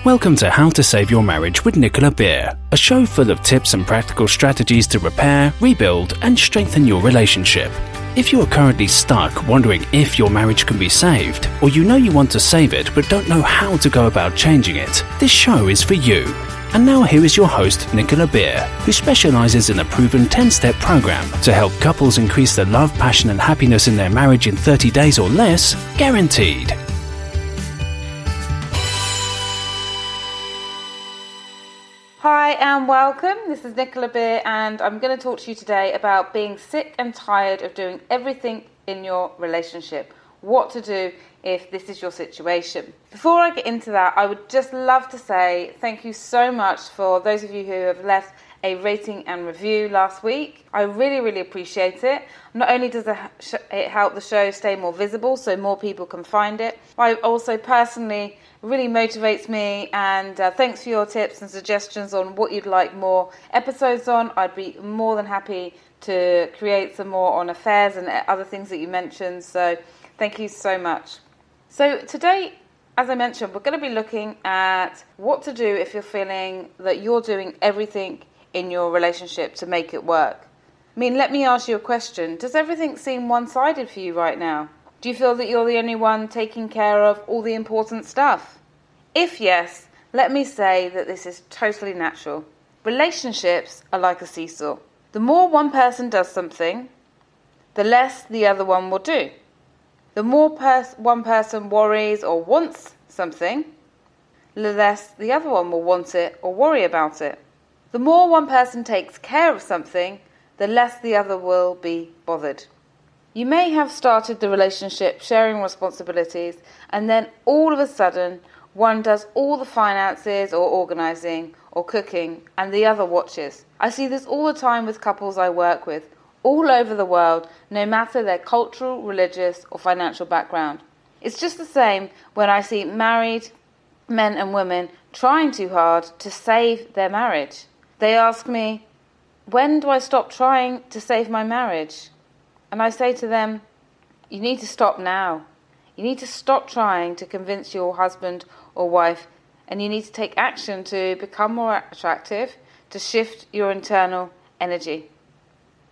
Welcome to How to Save Your Marriage with Nicola Beer, a show full of tips and practical strategies to repair, rebuild, and strengthen your relationship. If you are currently stuck wondering if your marriage can be saved, or you know you want to save it but don't know how to go about changing it, this show is for you. And now here is your host, Nicola Beer, who specializes in a proven 10-step program to help couples increase the love, passion, and happiness in their marriage in 30 days or less, guaranteed. Hi and welcome. This is Nicola Beer and I'm going to talk to you today about being sick and tired of doing everything in your relationship. What to do if this is your situation. Before I get into that, I would just love to say thank you so much for those of you who have left a rating and review last week. I really appreciate it. Not only does it help the show stay more visible so more people can find it, I also personally really motivates me, and thanks for your tips and suggestions on what you'd like more episodes on. I'd be more than happy to create some more on affairs and other things that you mentioned, so thank you so much. So today, as I mentioned, we're going to be looking at what to do if you're feeling that you're doing everything in your relationship to make it work. I mean, let me ask you a question. Does everything seem one-sided for you right now? Do you feel that you're the only one taking care of all the important stuff? If yes, let me say that this is totally natural. Relationships are like a seesaw. The more one person does something, the less the other one will do. The more one person worries or wants something, the less the other one will want it or worry about it. The more one person takes care of something, the less the other will be bothered. You may have started the relationship sharing responsibilities, and then all of a sudden one does all the finances or organising or cooking and the other watches. I see this all the time with couples I work with all over the world, no matter their cultural, religious or financial background. It's just the same when I see married men and women trying too hard to save their marriage. They ask me, when do I stop trying to save my marriage? And I say to them, you need to stop now. You need to stop trying to convince your husband or wife, and you need to take action to become more attractive, to shift your internal energy.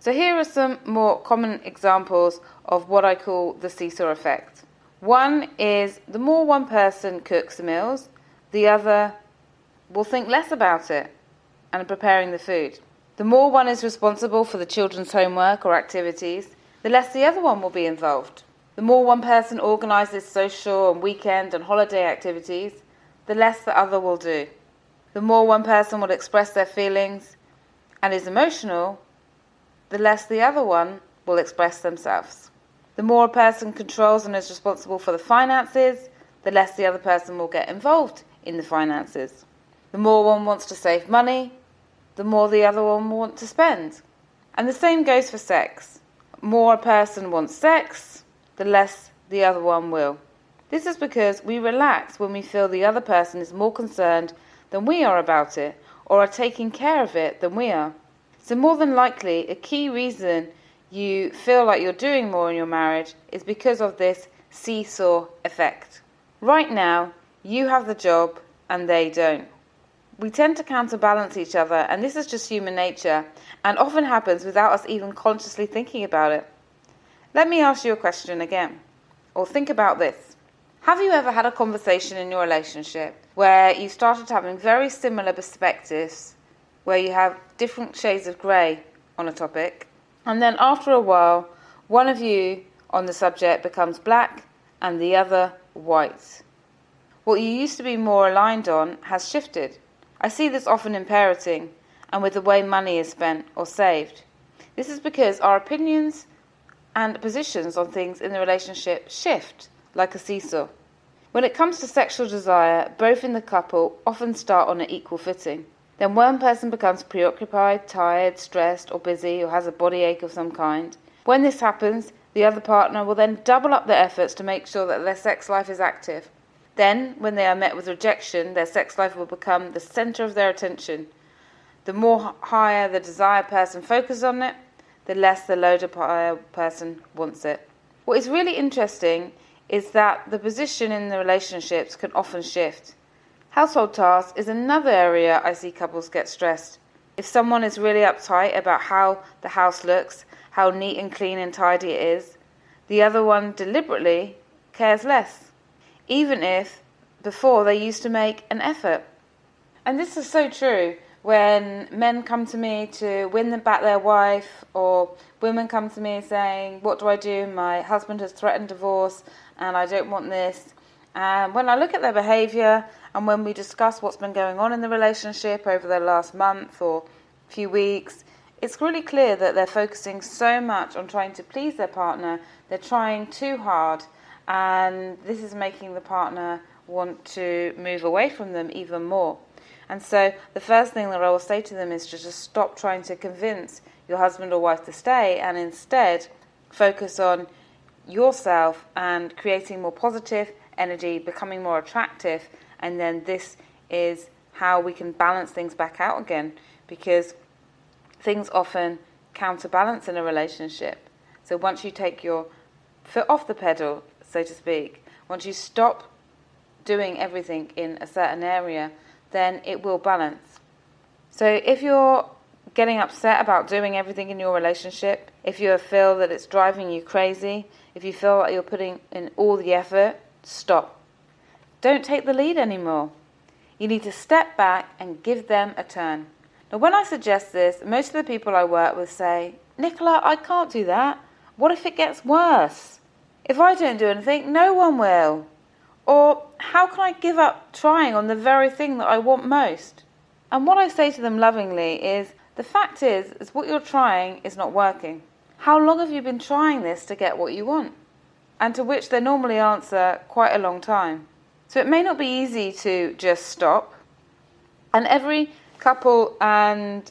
So here are some more common examples of what I call the seesaw effect. One is the more one person cooks the meals, the other will think less about it and preparing the food. The more one is responsible for the children's homework or activities, the less the other one will be involved. The more one person organises social and weekend and holiday activities, the less the other will do. The more one person will express their feelings and is emotional, the less the other one will express themselves. The more a person controls and is responsible for the finances, the less the other person will get involved in the finances. The more one wants to save money, the more the other one will want to spend. And the same goes for sex. The more a person wants sex, the less the other one will. This is because we relax when we feel the other person is more concerned than we are about it, or are taking care of it than we are. So more than likely, a key reason you feel like you're doing more in your marriage is because of this seesaw effect. Right now, you have the job and they don't. We tend to counterbalance each other, and this is just human nature, and often happens without us even consciously thinking about it. Let me ask you a question again, or think about this. Have you ever had a conversation in your relationship where you started having very similar perspectives, where you have different shades of grey on a topic, and then after a while, one of you on the subject becomes black and the other white? What you used to be more aligned on has shifted. I see this often in parenting and with the way money is spent or saved. This is because our opinions and positions on things in the relationship shift like a seesaw. When it comes to sexual desire, both in the couple often start on an equal footing. Then one person becomes preoccupied, tired, stressed or busy, or has a body ache of some kind. When this happens, the other partner will then double up their efforts to make sure that their sex life is active. Then, when they are met with rejection, their sex life will become the centre of their attention. The more higher the desired person focuses on it, the less the low desired person wants it. What is really interesting is that the position in the relationships can often shift. Household tasks is another area I see couples get stressed. If someone is really uptight about how the house looks, how neat and clean and tidy it is, the other one deliberately cares less, even if before they used to make an effort. And this is so true when men come to me to win back their wife, or women come to me saying, what do I do? My husband has threatened divorce and I don't want this. And when I look at their behaviour and when we discuss what's been going on in the relationship over the last month or few weeks, it's really clear that they're focusing so much on trying to please their partner, they're trying too hard, and this is making the partner want to move away from them even more. And so the first thing that I will say to them is to just stop trying to convince your husband or wife to stay, and instead focus on yourself and creating more positive energy, becoming more attractive, and then this is how we can balance things back out again, because things often counterbalance in a relationship. So once you take your foot off the pedal, so to speak, once you stop doing everything in a certain area, then it will balance. So if you're getting upset about doing everything in your relationship, if you feel that it's driving you crazy, if you feel like you're putting in all the effort, stop. Don't take the lead anymore. You need to step back and give them a turn. Now, when I suggest this, most of the people I work with say, Nicola, I can't do that. What if it gets worse? If I don't do anything, no one will. Or how can I give up trying on the very thing that I want most? And what I say to them lovingly is, the fact is what you're trying is not working. How long have you been trying this to get what you want? And to which they normally answer, quite a long time. So it may not be easy to just stop. And every couple and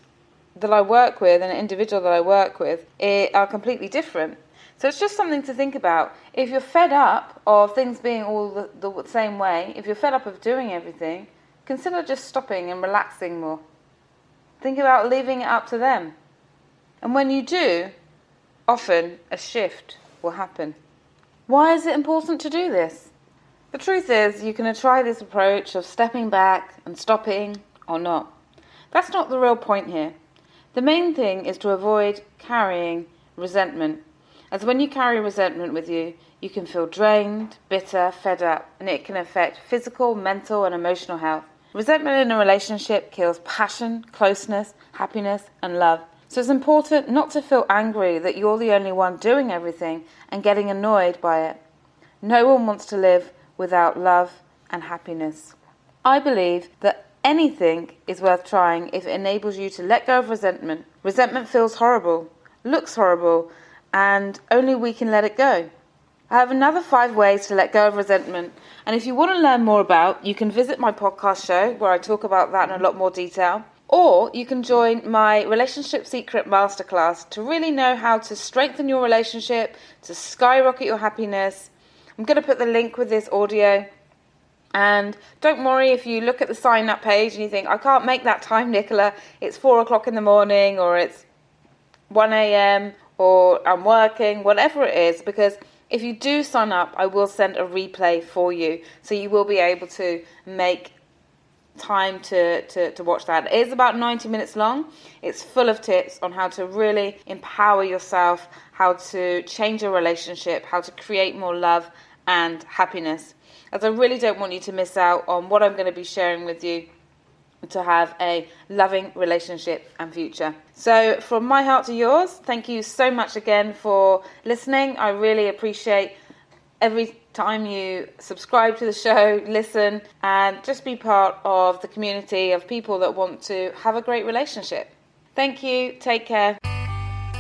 that I work with and an individual that I work with are completely different. So it's just something to think about. If you're fed up of things being all the same way, if you're fed up of doing everything, consider just stopping and relaxing more. Think about leaving it up to them. And when you do, often a shift will happen. Why is it important to do this? The truth is, you can try this approach of stepping back and stopping or not. That's not the real point here. The main thing is to avoid carrying resentment. As when you carry resentment with you, you can feel drained, bitter, fed up, and it can affect physical, mental, and emotional health. Resentment in a relationship kills passion, closeness, happiness, and love. So it's important not to feel angry that you're the only one doing everything and getting annoyed by it. No one wants to live without love and happiness. I believe that anything is worth trying if it enables you to let go of resentment. Resentment feels horrible, looks horrible, and only we can let it go. I have another 5 ways to let go of resentment, and if you want to learn more about, you can visit my podcast show where I talk about that in a lot more detail, or you can join my Relationship Secret Masterclass to really know how to strengthen your relationship, to skyrocket your happiness. I'm going to put the link with this audio. And don't worry if you look at the sign up page and you think, I can't make that time, Nicola. It's 4 o'clock in the morning, or it's 1 a.m. or I'm working, whatever it is, because if you do sign up, I will send a replay for you. So you will be able to make time to watch that. It is about 90 minutes long. It's full of tips on how to really empower yourself, how to change your relationship, how to create more love and happiness. As I really don't want you to miss out on what I'm going to be sharing with you to have a loving relationship and future. So from my heart to yours, thank you so much again for listening. I really appreciate every time you subscribe to the show, listen, and just be part of the community of people that want to have a great relationship. Thank you. Take care.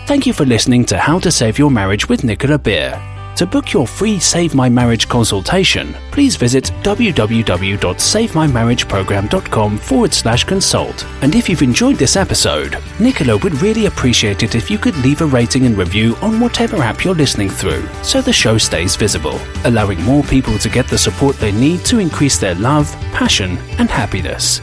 Thank you for listening to How to Save Your Marriage with Nicola Beer. To book your free Save My Marriage consultation, please visit www.savemymarriageprogram.com/consult. And if you've enjoyed this episode, Nicola would really appreciate it if you could leave a rating and review on whatever app you're listening through, so the show stays visible, allowing more people to get the support they need to increase their love, passion, and happiness.